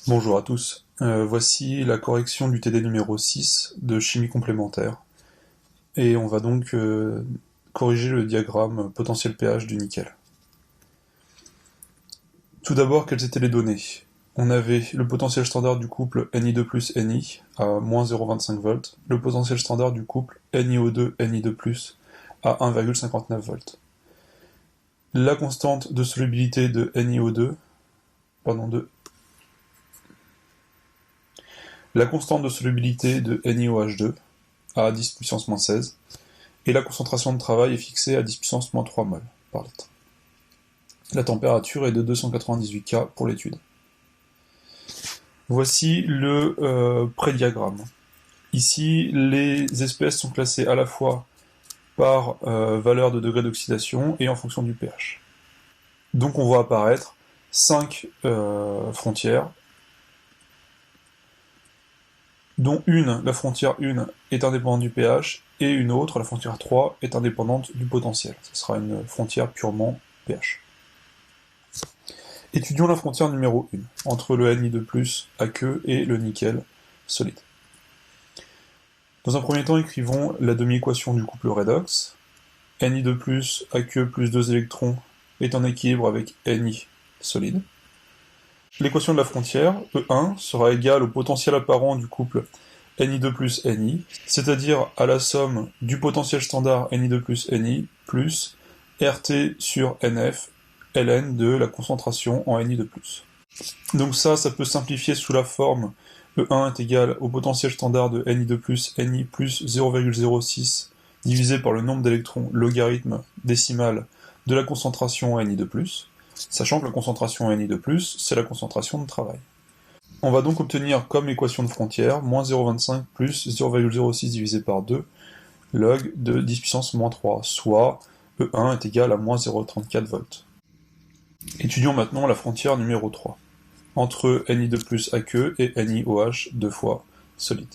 Bonjour à tous. Voici la correction du TD numéro 6 de chimie complémentaire. Et on va donc corriger le diagramme potentiel pH du nickel. Tout d'abord, quelles étaient les données? On avait le potentiel standard du couple Ni2 plus Ni à moins 0,25 volts, le potentiel standard du couple NiO2 Ni2 plus à 1,59 volts. La constante de solubilité de NiO2, la constante de solubilité de NiOH2 à 10 puissance moins 16, et la concentration de travail est fixée à 10 puissance moins 3 mol par litre. La température est de 298 K pour l'étude. Voici le prédiagramme. Ici, les espèces sont classées à la fois par valeur de degré d'oxydation et en fonction du pH. Donc on voit apparaître 5 frontières, dont la frontière 1, est indépendante du pH, et une autre, la frontière 3, est indépendante du potentiel. Ce sera une frontière purement pH. Étudions la frontière numéro 1, entre le Ni2+, aqueux, et le nickel solide. Dans un premier temps, écrivons la demi-équation du couple redox. Ni2+, aqueux plus 2 électrons est en équilibre avec Ni solide. L'équation de la frontière, E1, sera égale au potentiel apparent du couple Ni2 plus Ni, c'est-à-dire à la somme du potentiel standard Ni2 plus Ni, plus RT sur NF, ln de la concentration en Ni2+. Donc ça peut simplifier sous la forme E1 est égal au potentiel standard de Ni2 Ni plus 0,06 divisé par le nombre d'électrons logarithme décimal de la concentration en Ni2+, sachant que la concentration en Ni2+, c'est la concentration de travail. On va donc obtenir comme équation de frontière moins 0,25 plus 0,06 divisé par 2 log de 10 puissance moins 3, soit E1 est égal à moins 0,34 volts. Étudions maintenant la frontière numéro 3, entre Ni2 aqueux et NiOH 2 fois solide.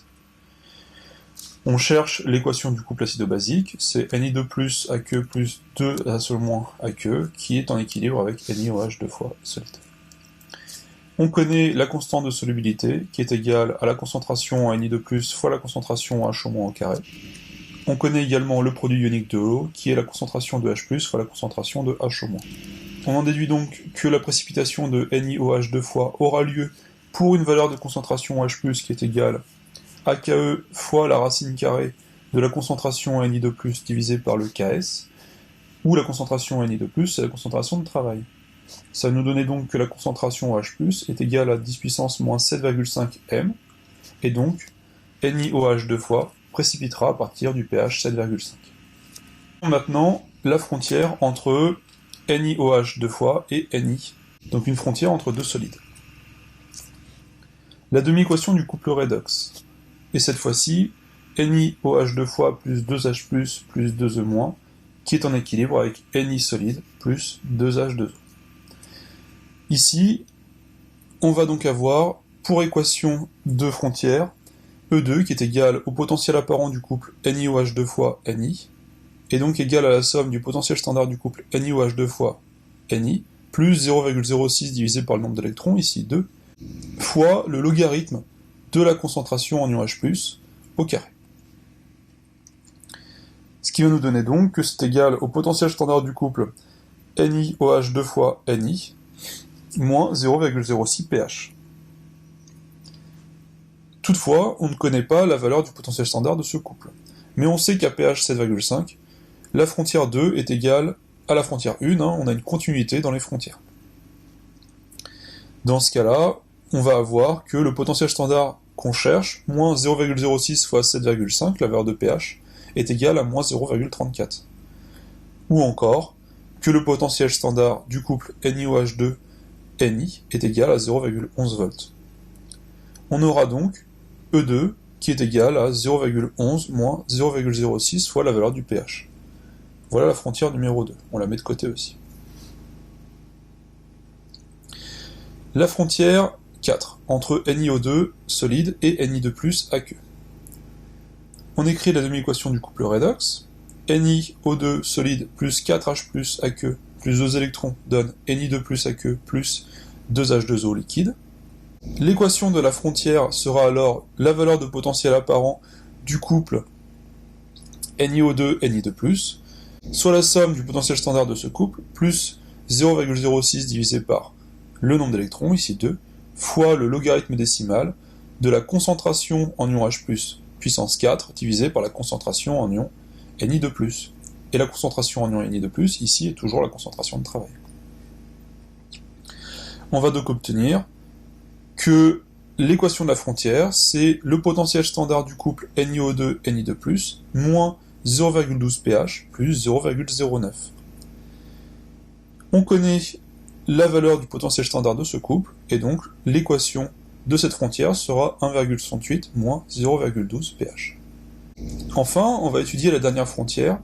On cherche l'équation du couple acido-basique, c'est Ni2 aqueux plus 2 aqueux, qui est en équilibre avec NiOH 2 fois solide. On connaît la constante de solubilité, qui est égale à la concentration en Ni2 fois la concentration en H au carré. On connaît également le produit ionique de l'eau, qui est la concentration de H+, fois la concentration de H au-. On en déduit donc que la précipitation de NiOH 2 fois aura lieu pour une valeur de concentration H+, qui est égale à KE fois la racine carrée de la concentration Ni2+, divisé par le Ks, où la concentration Ni2+, c'est la concentration de travail. Ça nous donnait donc que la concentration H+, est égale à 10 puissance moins 7,5 m, et donc NiOH 2 fois précipitera à partir du pH 7,5. Maintenant, la frontière entre NiOH 2 fois et Ni, donc une frontière entre deux solides. La demi-équation du couple redox, et cette fois-ci, NiOH 2 fois plus 2H plus 2E-, qui est en équilibre avec Ni solide plus 2H2O. Ici, on va donc avoir, pour équation de frontière, E2 qui est égal au potentiel apparent du couple NiOH 2 fois Ni, et donc égal à la somme du potentiel standard du couple NiOH 2 fois Ni, plus 0,06 divisé par le nombre d'électrons, ici 2, fois le logarithme de la concentration en OH+, au carré. Ce qui va nous donner donc que c'est égal au potentiel standard du couple NiOH 2 fois Ni, moins 0,06 pH. Toutefois, on ne connaît pas la valeur du potentiel standard de ce couple. Mais on sait qu'à pH 7,5, la frontière 2 est égale à la frontière 1, on a une continuité dans les frontières. Dans ce cas-là, on va avoir que le potentiel standard qu'on cherche, moins 0,06 fois 7,5, la valeur de pH, est égal à moins 0,34. Ou encore, que le potentiel standard du couple NiOH2 Ni est égal à 0,11 volts. On aura donc E2 qui est égal à 0,11 moins 0,06 fois la valeur du pH. Voilà la frontière numéro 2, on la met de côté aussi. La frontière 4, entre NiO2 solide et Ni2 aqueux. On écrit la demi-équation du couple redox. NiO2 solide plus 4H aqueux plus 2 électrons donne Ni2 aqueux plus 2H2O liquide. L'équation de la frontière sera alors la valeur de potentiel apparent du couple NiO2, Ni2+, soit la somme du potentiel standard de ce couple, plus 0,06 divisé par le nombre d'électrons, ici 2, fois le logarithme décimal de la concentration en ion H+, puissance 4, divisé par la concentration en ion Ni2+. Et la concentration en ion Ni2+, ici, est toujours la concentration de travail. On va donc obtenir que l'équation de la frontière, c'est le potentiel standard du couple NiO2, Ni2+, moins 0,12 pH plus 0,09. On connaît la valeur du potentiel standard de ce couple, et donc l'équation de cette frontière sera 1,68 moins 0,12 pH. Enfin, on va étudier la dernière frontière,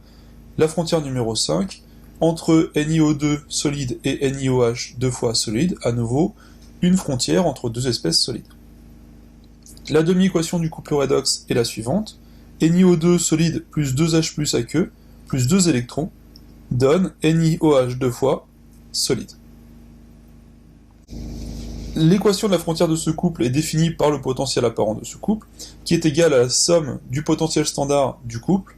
la frontière numéro 5, entre NiO2 solide et NiOH deux fois solide, à nouveau, une frontière entre deux espèces solides. La demi-équation du couple redox est la suivante. NiO2 solide plus 2H+ aqueux plus 2 électrons donne NiOH deux fois solide. L'équation de la frontière de ce couple est définie par le potentiel apparent de ce couple, qui est égal à la somme du potentiel standard du couple,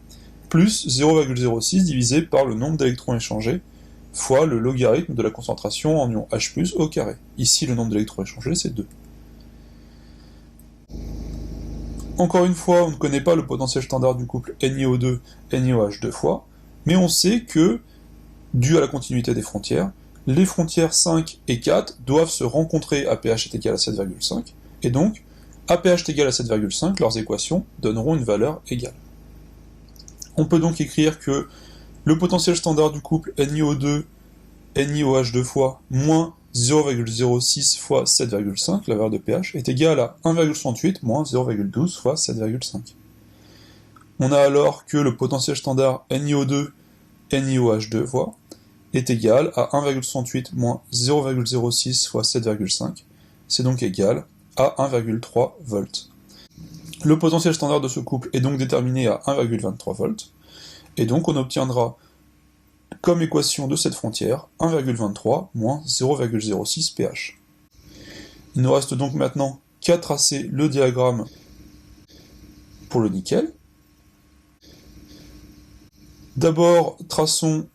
plus 0,06 divisé par le nombre d'électrons échangés, fois le logarithme de la concentration en ion H+, au carré. Ici, le nombre d'électrons échangés, c'est 2. Encore une fois, on ne connaît pas le potentiel standard du couple NiO2, NiOH deux fois, mais on sait que, dû à la continuité des frontières, les frontières 5 et 4 doivent se rencontrer à pH est égal à 7,5, et donc, à pH est égal à 7,5, leurs équations donneront une valeur égale. On peut donc écrire que le potentiel standard du couple NiO2, NiOH deux fois, moins 0,06 fois 7,5, la valeur de pH, est égale à 1,68 moins 0,12 fois 7,5. On a alors que le potentiel standard NiO2, NiOH deux fois, est égal à 1,68 moins 0,06 fois 7,5, c'est donc égal à 1,3 volts. Le potentiel standard de ce couple est donc déterminé à 1,23 volts, et donc on obtiendra comme équation de cette frontière 1,23 moins 0,06 pH. Il nous reste donc maintenant qu'à tracer le diagramme pour le nickel. D'abord, traçons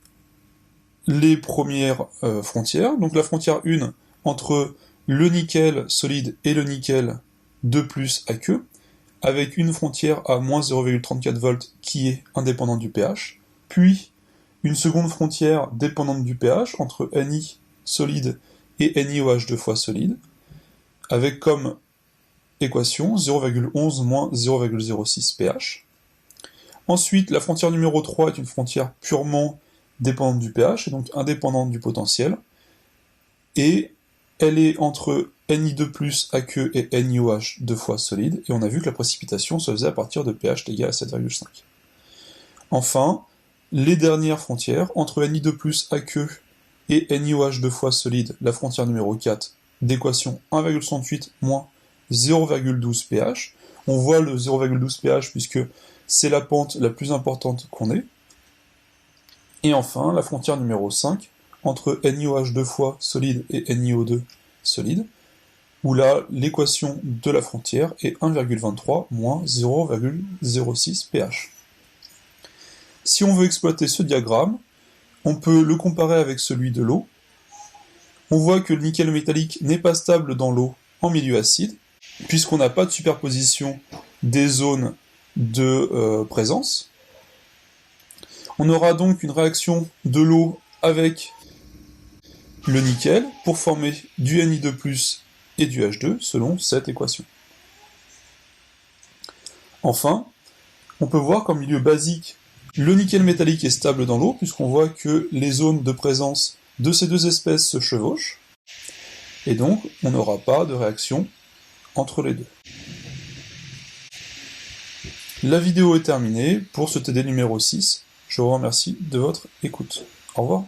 les premières frontières. Donc la frontière 1 entre le nickel solide et le nickel 2+ aqueux, avec une frontière à moins 0,34 volts qui est indépendante du pH, puis une seconde frontière dépendante du pH entre Ni solide et NiOH deux fois solide, avec comme équation 0,11 moins 0,06 pH. Ensuite, la frontière numéro 3 est une frontière purement dépendante du pH, et donc indépendante du potentiel, et elle est entre Ni2+ aqueux et NiOH deux fois solide, et on a vu que la précipitation se faisait à partir de pH égal à 7,5. Enfin, les dernières frontières, entre Ni2+ aqueux et NiOH deux fois solide, la frontière numéro 4, d'équation 1,68 moins 0,12 pH. On voit le 0,12 pH puisque c'est la pente la plus importante qu'on ait. Et enfin, la frontière numéro 5, entre NiOH deux fois solide et NiO2 solide, où là, l'équation de la frontière est 1,23 moins 0,06 pH. Si on veut exploiter ce diagramme, on peut le comparer avec celui de l'eau. On voit que le nickel métallique n'est pas stable dans l'eau en milieu acide, puisqu'on n'a pas de superposition des zones de présence. On aura donc une réaction de l'eau avec le nickel pour former du Ni2+ et du H2 selon cette équation. Enfin, on peut voir qu'en milieu basique, le nickel métallique est stable dans l'eau, puisqu'on voit que les zones de présence de ces deux espèces se chevauchent, et donc on n'aura pas de réaction entre les deux. La vidéo est terminée pour ce TD numéro 6. Je vous remercie de votre écoute. Au revoir.